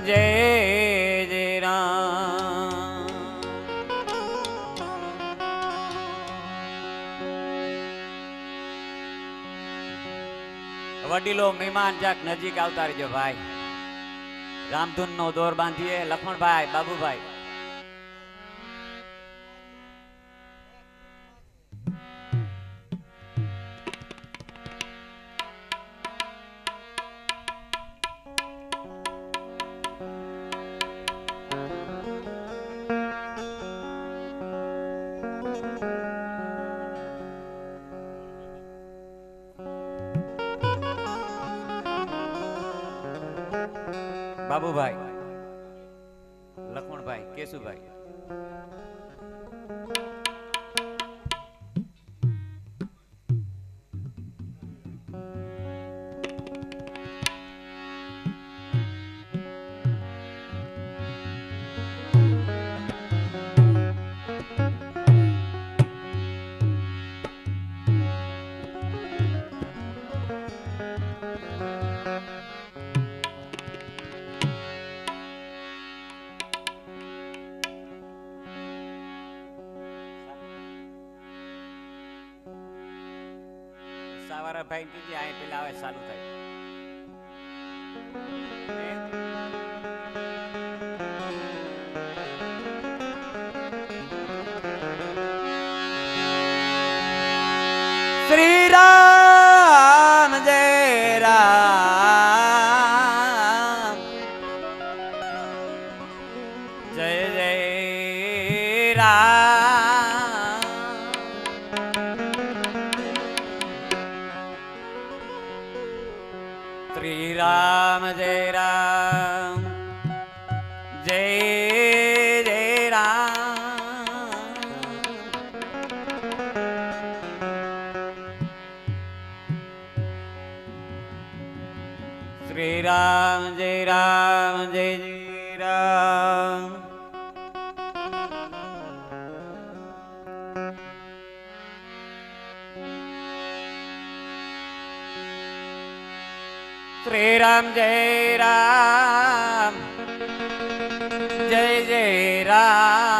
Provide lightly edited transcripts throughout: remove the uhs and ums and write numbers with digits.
जय जय राम। वडीलो मेहमान जाक नजीक आवता रहो भाई। रामधुन नो दौर बांधीए। लखमण भाई, बाबू भाई। बाबू भाई, लखमण भाई, केशु भाई। सावारा भाई तुझे आए पेला आवे चालू थाय। श्री राम जय राम, जय जय राम। श्री राम जय राम, जय जय राम। श्री राम जय राम, जय जय राम। श्री राम जय राम, जय जय राम।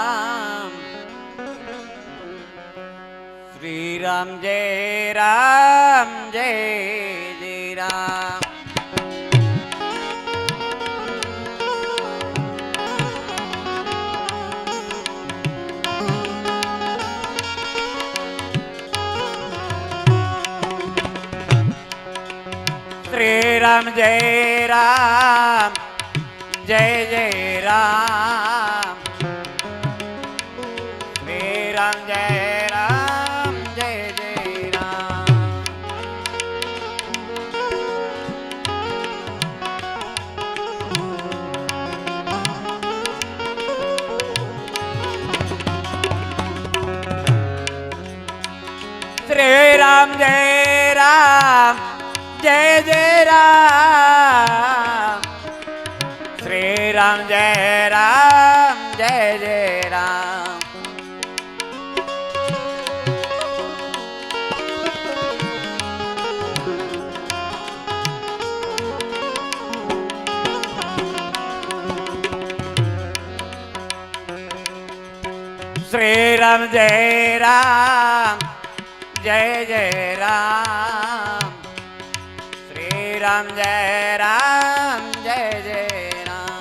श्री राम जय राम, जय जय राम। श्री राम जय राम, जय जय राम। श्री राम जय राम, जय जय राम। श्री राम जय राम, जय जय राम। श्री राम जय राम, जय जय राम। श्री राम जय राम, जय जय राम। श्री राम जय राम, जय जय राम।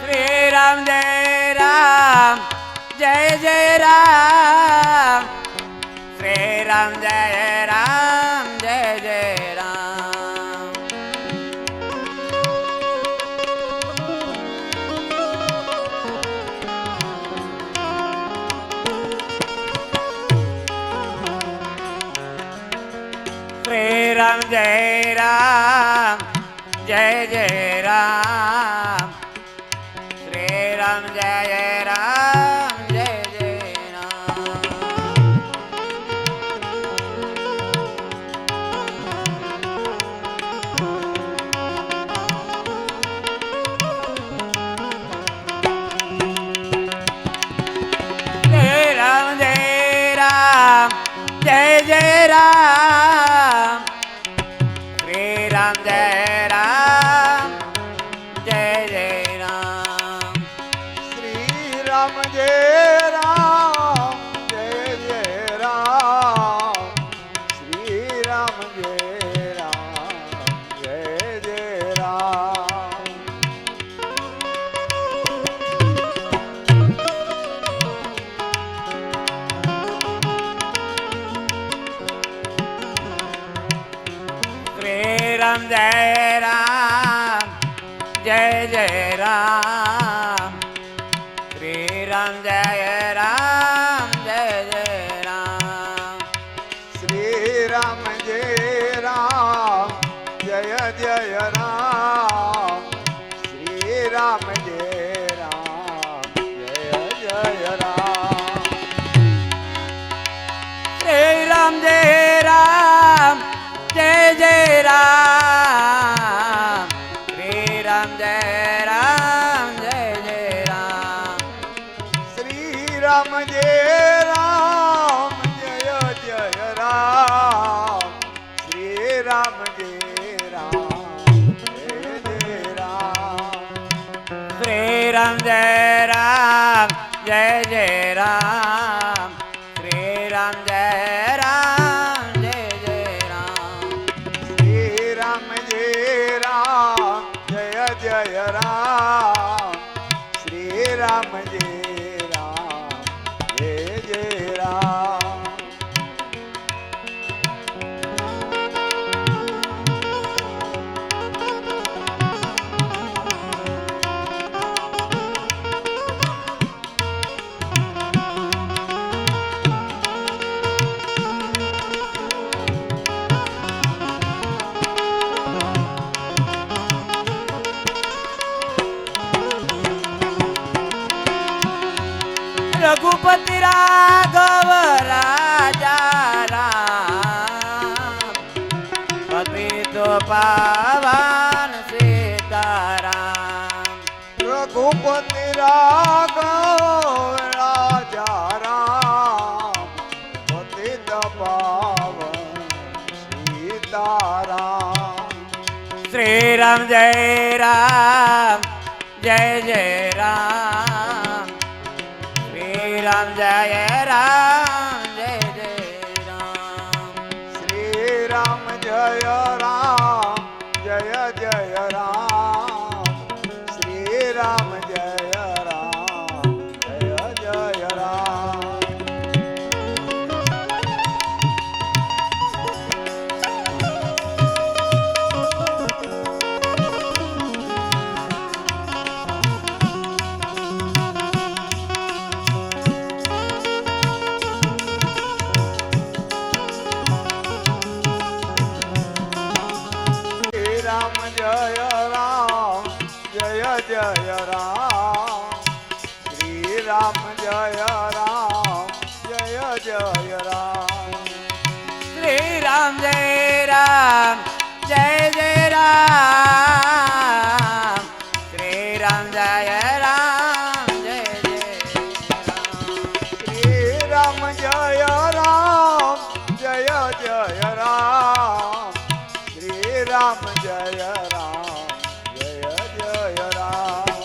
श्री राम जय राम, जय जय राम। श्री राम जय राम, जय जय राम। श्री राम जय राम, जय जय राम। श्री राम जय राम, जय जय राम। રામ જય રામ જય જય રામ શ્રી રામ જય રામ જય જય રામ શ્રી રામ જય રામ જય જય રામ શ્રી રામ જય રામ જય જય રામ શ્રી રામ જય રામ જય જય રામ શ્રી રામ જય રામ જય જય રામ શ્રી રામ જય રામ જય જય રામ શ્રી રામ જય રામ જય જય રામ શ્રી રામ જય રામ જય જય રામ શ્રી રામ જય રામ જય જય રામ શ્રી રામ જય રામ જય જય રામ શ્રી રામ જય રામ જય જય રામ શ્રી રામ જય રામ જય જય રામ શ્રી રામ જય રામ જય જય રામ રઘુપતિ રાઘવ રાજા રામ પતિત પાવન સીતારામ રઘુપતિ રાઘવ રાજા રામ પતિત પાવન સીતારામ શ્રી રામ જય રામ જય જય રામ શ્રી રામ જય રામ જય જય રામ શ્રી રામ જય રામ જય જય રામ શ્રી રામ જય રામ જય જય રામ રામ જય રામ જય જય રામ શ્રી રામ જય રામ જય જય રામ શ્રી રામ જય રામ જય જય રામ શ્રી રામ જય રામ જય જય રામ શ્રી રામ જય રામ જય જય રામ શ્રી રામ જય રામ જય જય રામ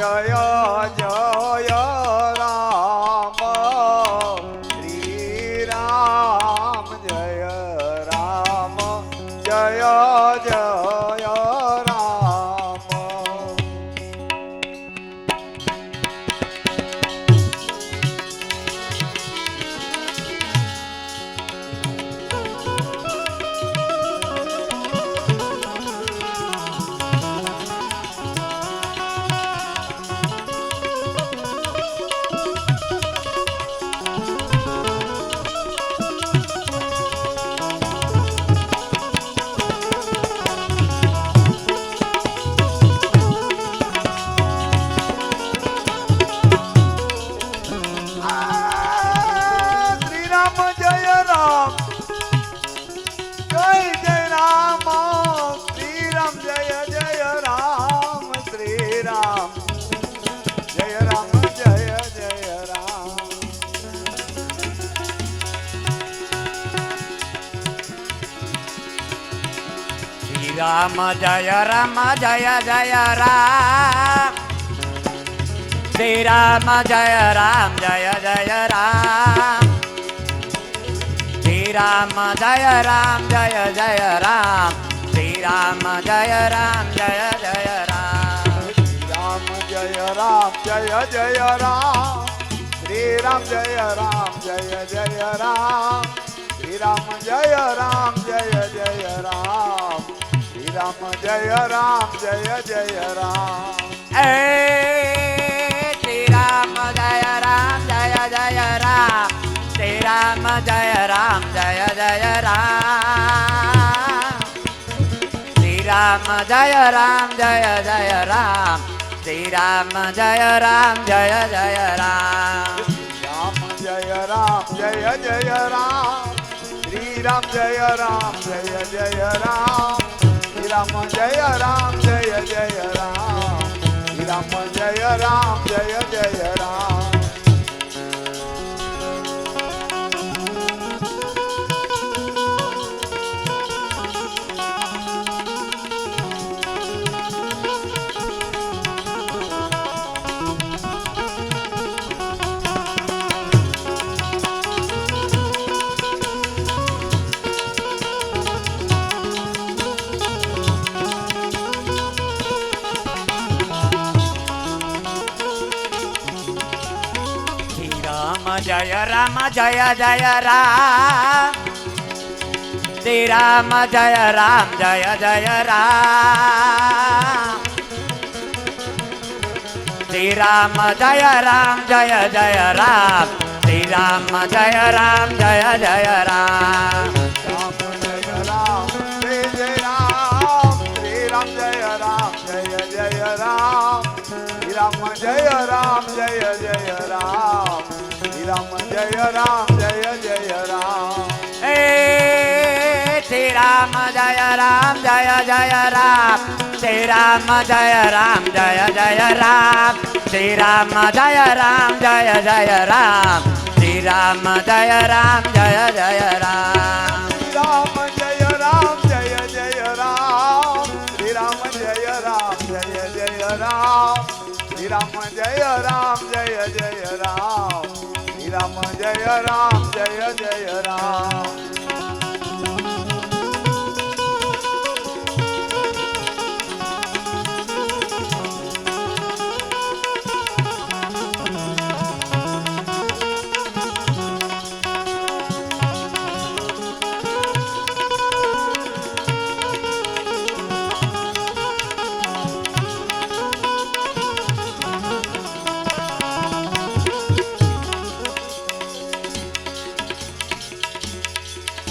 જય જય રામ શ્રી રામ જય રામ જય જય રામ શ્રી રામ જય રામ જય જય રામ શ્રી રામ જય જય રામ શ્રી રામ જય રામ જય જય રામ શ્રી રામ જય રામ જય જય રામ શ્રી રામ જય રામ જય જય રામ શ્રી રામ જય રામ જય જય રામ શ્રી રામ જય રામ જય જય રામ રામ જય રામ જય જય રામ શ્રી રામ જય રામ જય જય રામ શ્રી રામ જય રામ જય જય રામ શ્રી રામ જય રામ જય જય રામ એ શ્રી રામ જય રામ જય જય રામ શ્રી રામ જય રામ જય જય રામ શ્રી રામ જય રામ જય જય રામ શ્રી રામ જય રામ જય જય રામ રામ જય રામ જય જય રામ શ્રી રામ જય રામ જય જય રામ શ્રી રામ જય રામ જય જય રામ શ્રી રામ જય રામ જય જય રામ જય રામ જય જય રામ શ્રી રામ જય રામ જય જય રામ શ્રી રામ જય રામ જય જય રામ શ્રી રામ જય રામ જય જય રામ રામ જય રામ જય જય રામ શ્રી રામ જય રામ જય જય રામ શ્રી રામ જય રામ જય જય રામ શ્રી રામ જય રામ જય જય રામ એ શ્રી રામ જય રામ જય જય રામ શ્રી રામ જય રામ જય જય રામ શ્રી રામ જય રામ જય જય રામ શ્રી રામ જય રામ જય જય રામ રામ જય રામ જય જય રામ શ્રી રામ જય રામ જય જય રામ શ્રી રામ જય રામ જય જય રામ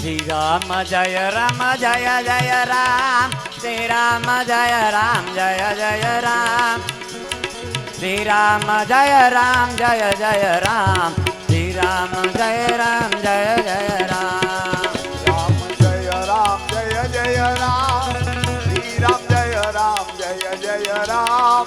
શ્રી રામ જય રામ જય જય રામ શ્રી રામ જય રામ જય જય રામ શ્રી રામ જય રામ જય જય રામ શ્રી રામ જય રામ જય જય રામ શ્રી રામ જય રામ જય જય રામ રામ જય રામ જય જય રામ શ્રી રામ જય રામ જય જય રામ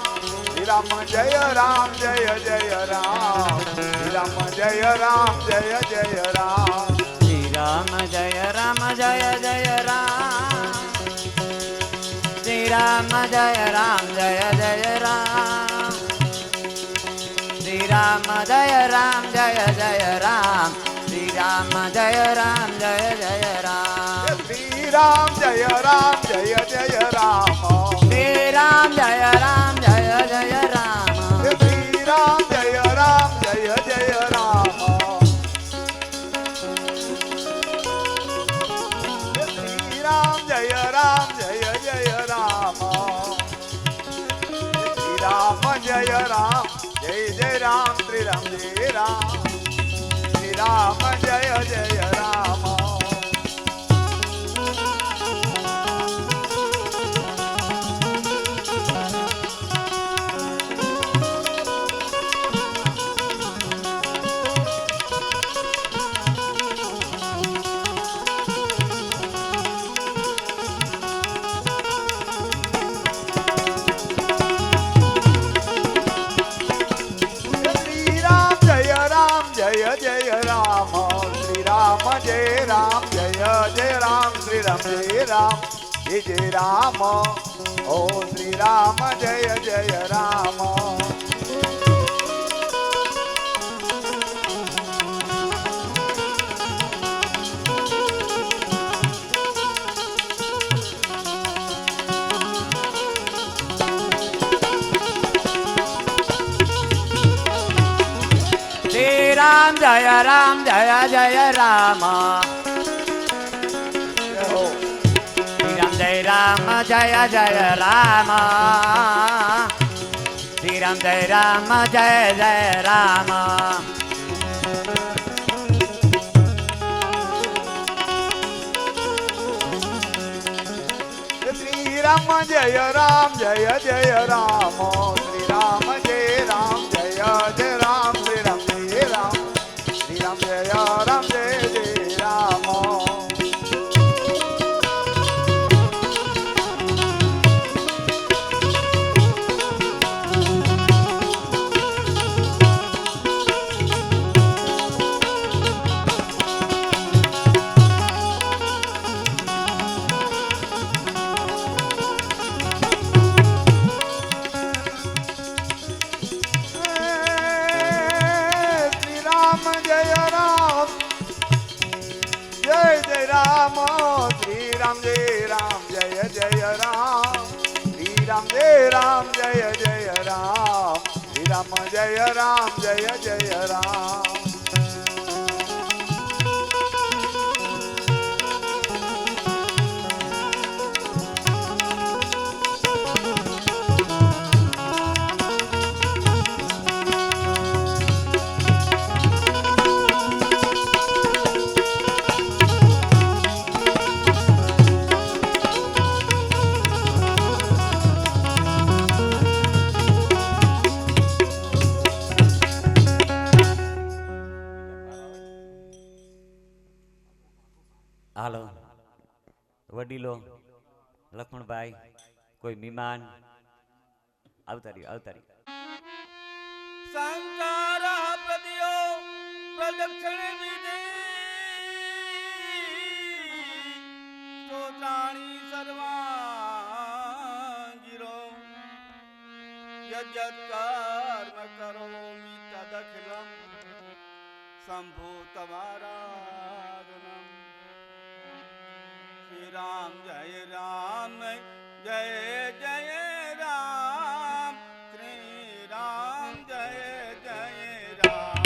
શ્રી રામ જય રામ જય જય રામ શ્રી રામ જય રામ જય જય રામ શ્રી રામ જય રામ જય જય રામ શ્રી રામ જય રામ જય જય રામ राम जय राम जय जय राम श्री राम जय राम जय जय राम श्री राम जय राम जय जय राम श्री राम जय राम जय जय राम श्री राम जय राम जय जय राम श्री राम जय राम जय जय राम श्री राम जय राम जय जय राम श्री राम जय राम श्री राम जय जय राम जय जय राम श्री राम जय राम जय जय राम श्री राम जय राम जय जय राम ओ श्री राम जय जय राम राम जय राम जय जय राम श्री राम जय राम जय जय राम श्री राम जय राम जय जय राम श्री राम जय राम जय जय राम श्री राम जय राम जय जय राम श्री राम जय राम श्री राम जय राम जय जय राम राम श्री राम जय राम जय जय राम श्री राम जय राम जय जय राम श्री राम जय राम जय जय राम હાલો વડીલો લક્ષ્મણભાઈ કોઈ મહેમાન આવતા રહ્યો સંસાર પ્રદિયો પ્રદક્ષિણ વિધિ સ્તોત્રાણી સર્વાંગિરો યજ્જત કર્મ કરોમિ તદખિલમ સંભૂતમારાધનમ શ્રી રામ જય રામ જય જય રામ શ્રી રામ જય જય રામ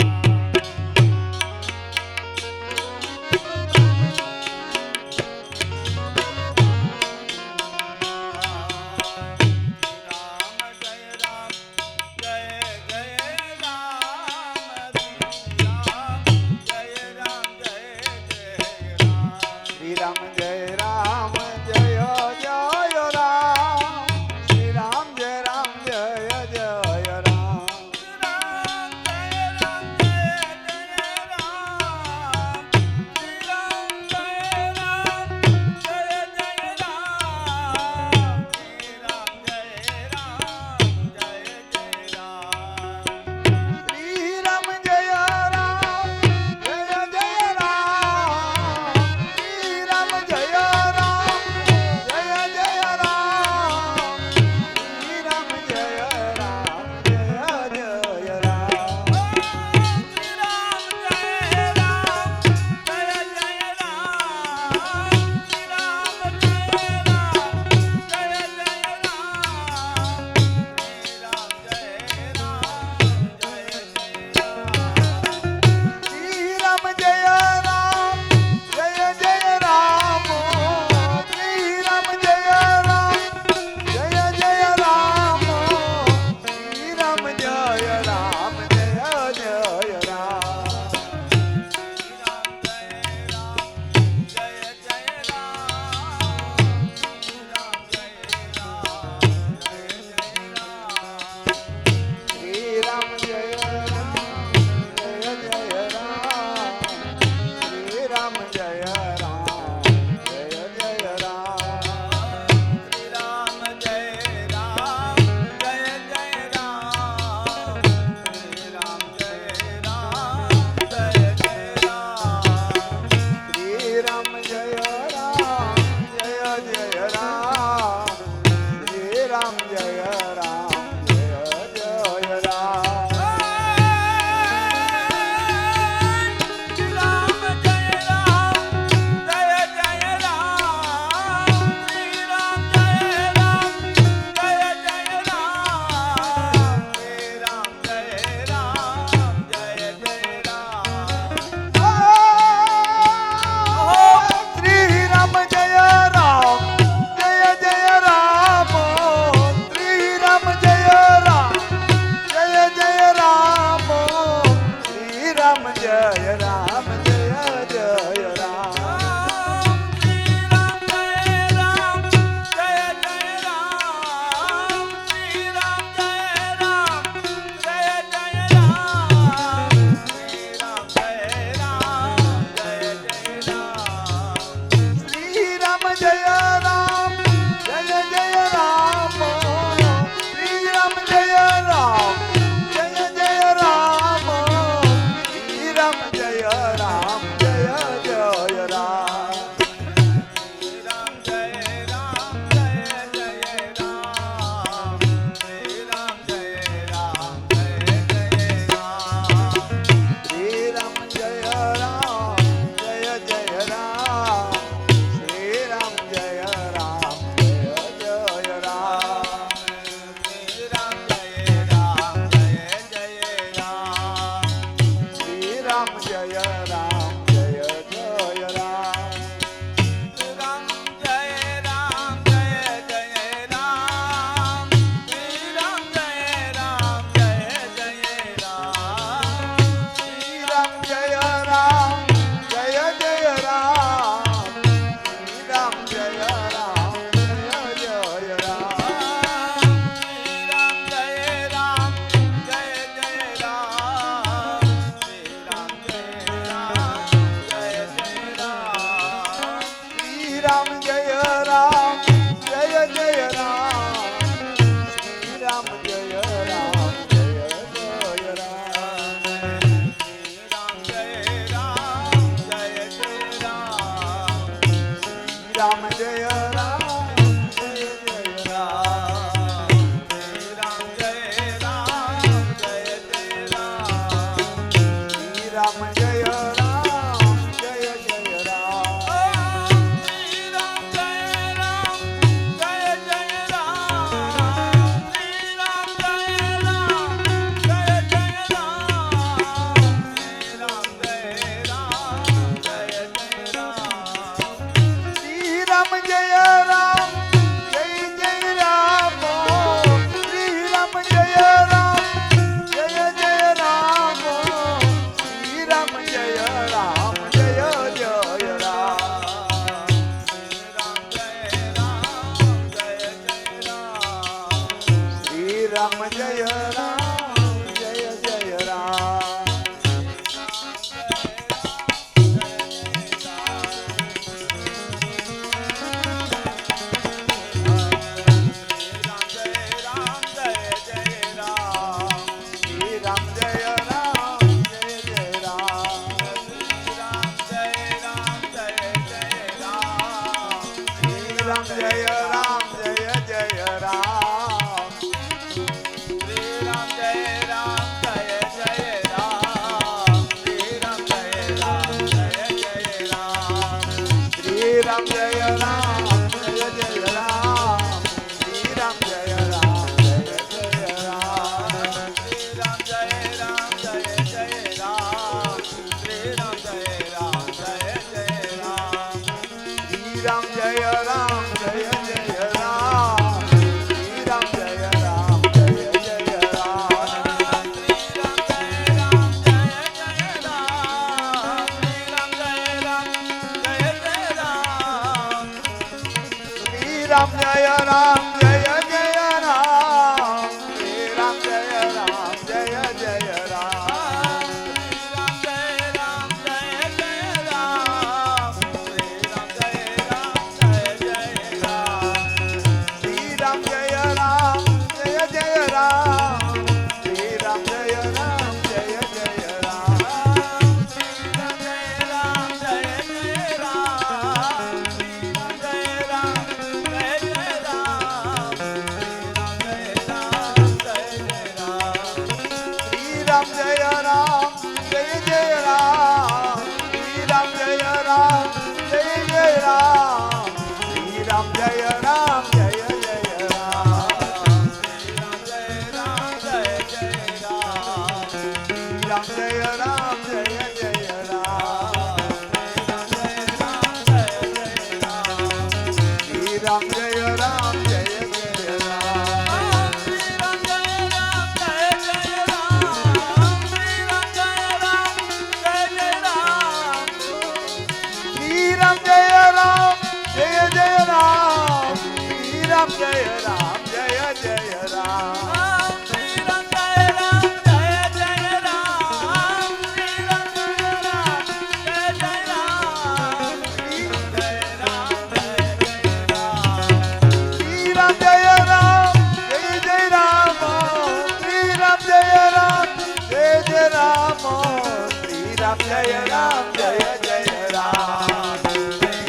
રામ જય રામ જય જય રામ શ્રી રામ જય રામ જય જય રામ શ્રી રામ જય રામ જય જય રામ શ્રી રામ જય રામ જય જય રામ શ્રી રામ જય રામ જય જય રામ શ્રી રામ જય રામ જય જય રામ શ્રી રામ જય રામ જય જય રામ શ્રી રામ જય રામ જય જય રામ શ્રી રામ જય રામ જય જય રામ શ્રી રામ જય રામ જય જય રામ શ્રી રામ જય રામ જય જય રામ શ્રી રામ જય રામ જય જય રામ શ્રી રામ જય રામ જય જય રામ શ્રી રામ જય રામ જય જય રામ શ્રી રામ જય રામ જય જય રામ શ્રી રામ જય રામ જય જય રામ શ્રી રામ જય રામ જય જય રામ શ્રી રામ જય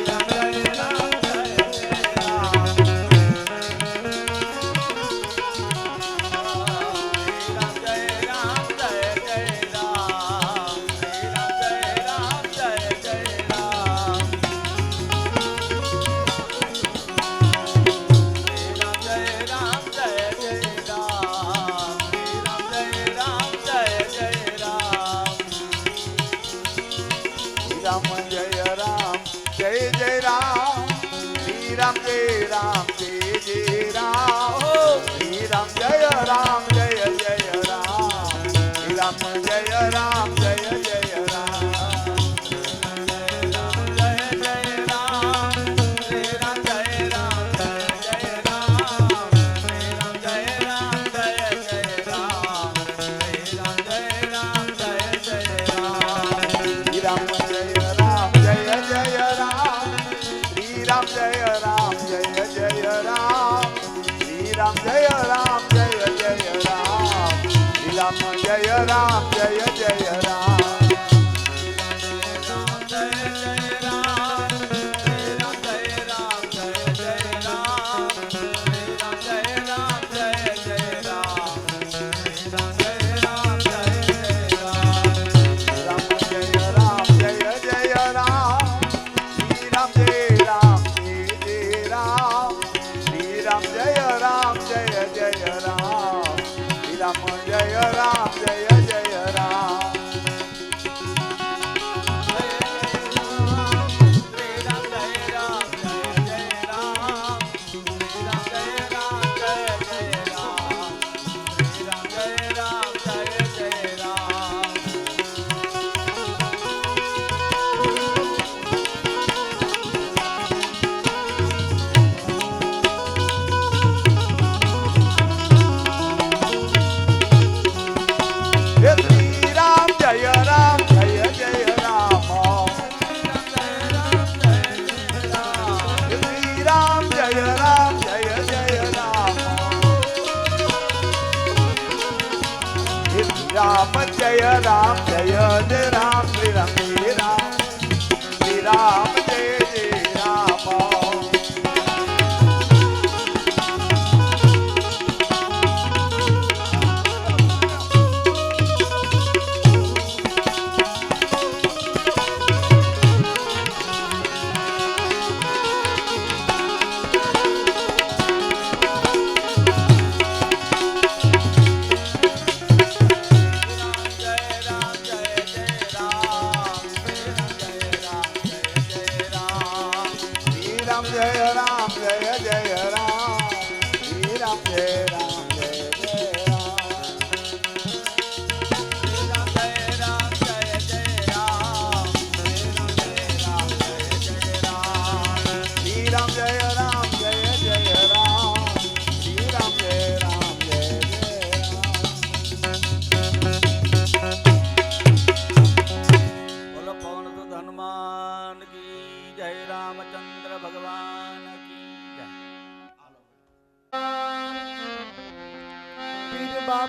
રામ જય જય રામ શ્રી રામ જય રામ જય જય રામ રામ જય રામ જય જય રામ શ્રી રામ જય રામ જય જય રામ શ્રી રામ જય રામ જય જય રામ શ્રી રામ જય રામ જય જય રામ શ્રી રામ જય રામ જય જય રામ શ્રી રામ જય રામ જય જય રામ શ્રી રામ જય રામ જય જય રામ શ્રી રામ જય રામ જય જય રામ રામ જય રામ જય જય રામ શ્રી રામ જય રામ જય જય રામ શ્રી રામ જય રામ જય જય રામ શ્રી રામ જય રામ જય જય રામ હે શ્રી રામ જય રામ જય જય રામ હે શ્રી રામ જય રામ જય જય રામ હે શ્રી રામ જય રામ જય જય રામ શ્રી રામ જય રામ શ્રી રામ જય જય રામ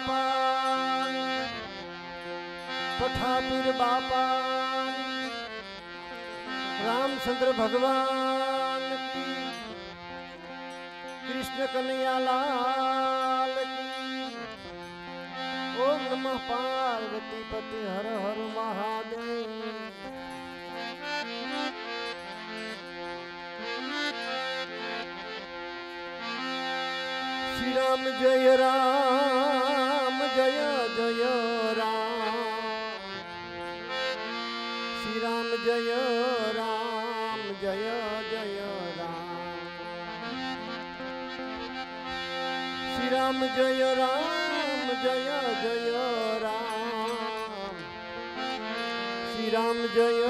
बापा पठापीर बापा रामचंद्र भगवान की कृष्ण कन्हैया लाल की ओम नमः पार्वती पति हर हर महादेव। श्री राम जय राम जय जय राम श्री राम जय राम जय जय राम श्री राम जय राम जय जय राम श्री राम जय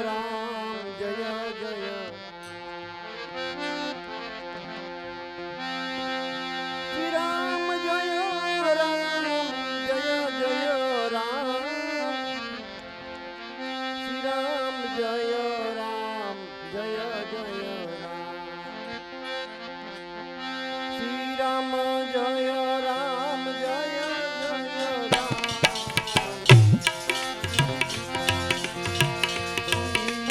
राम जय जय श्री राम जय राम जय जय राम श्री राम जय राम जय जय राम श्री राम जय राम जय जय राम श्री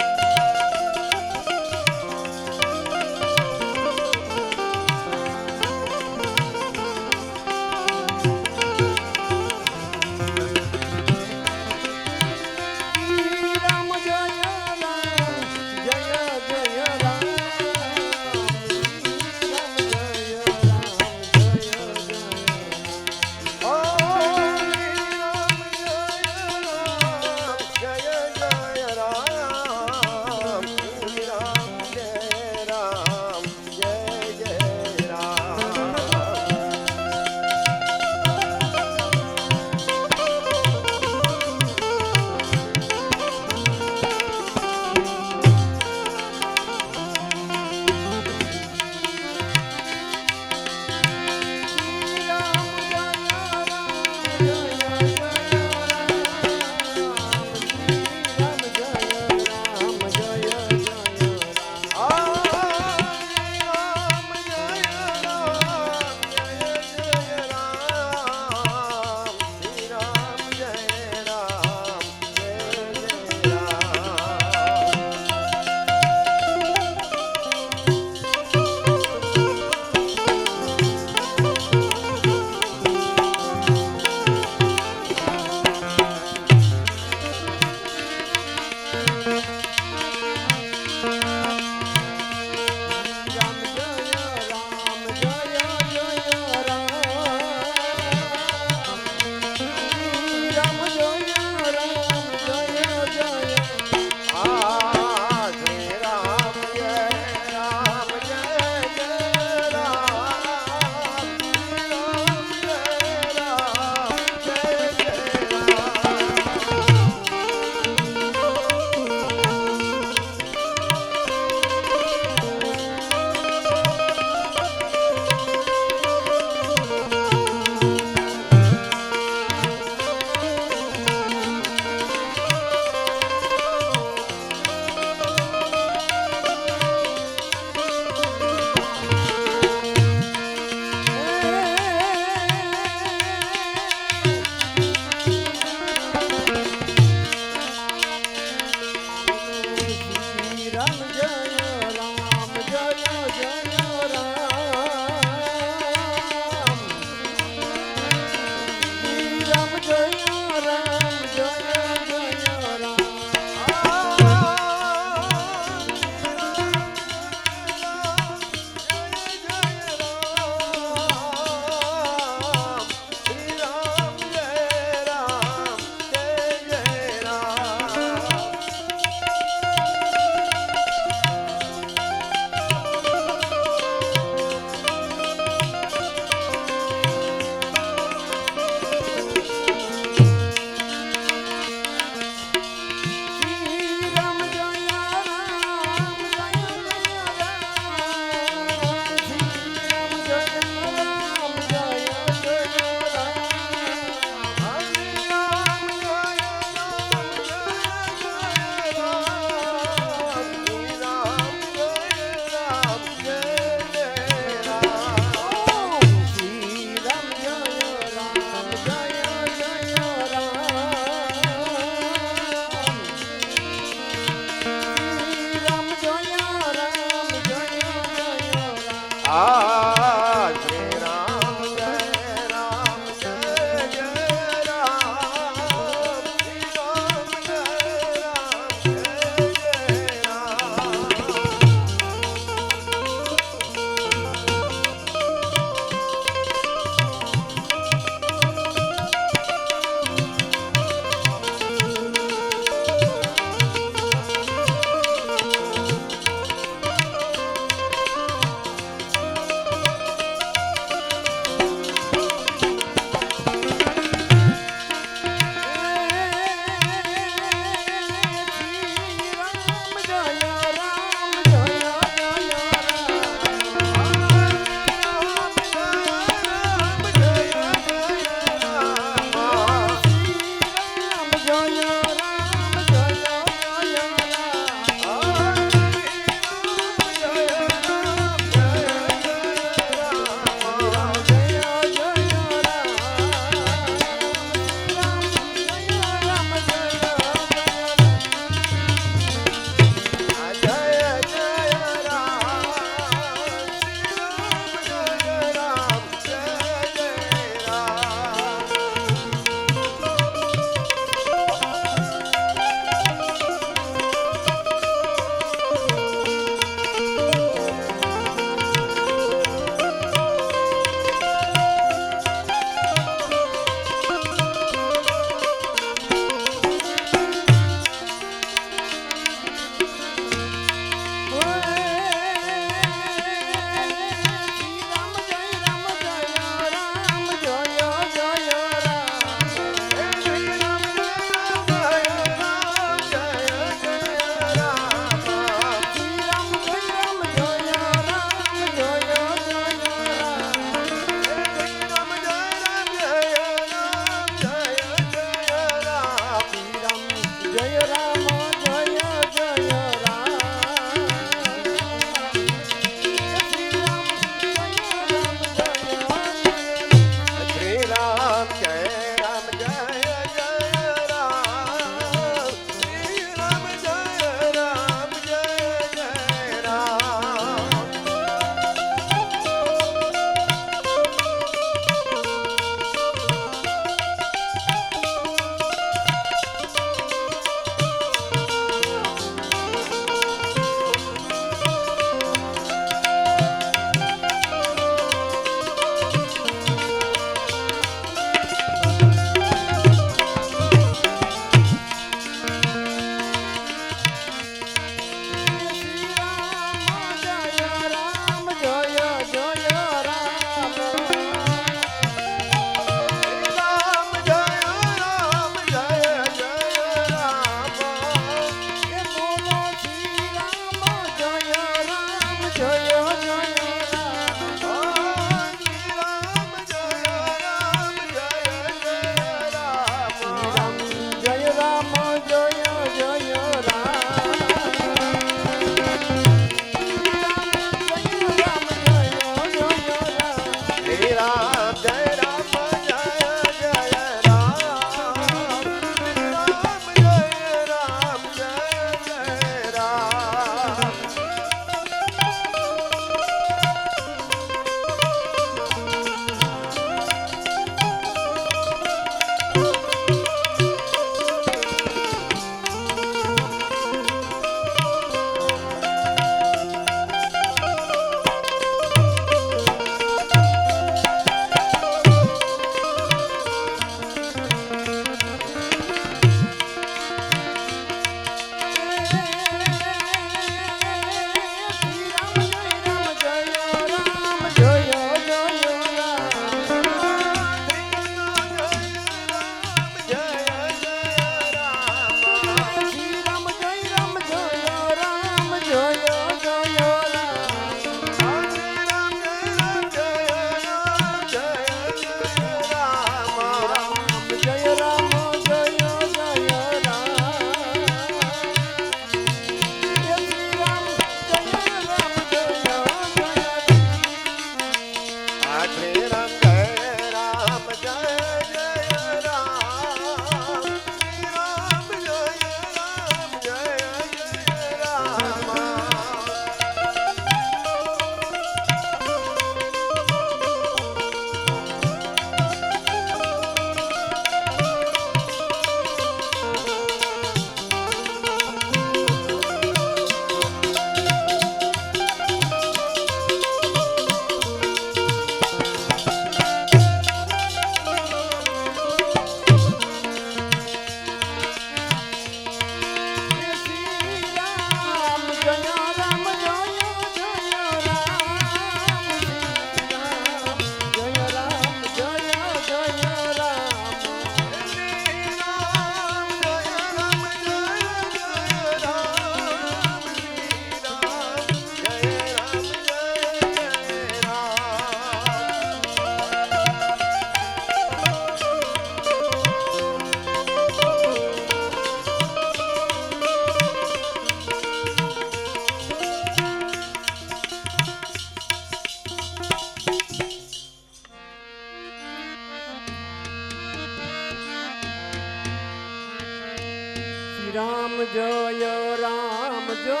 રામ જય રામ જય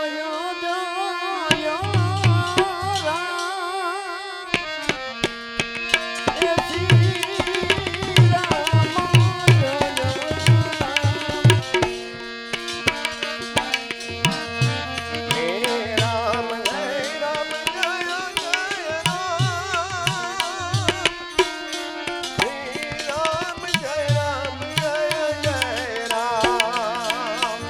જય રામ એ શ્રી રામ જય રામ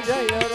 જય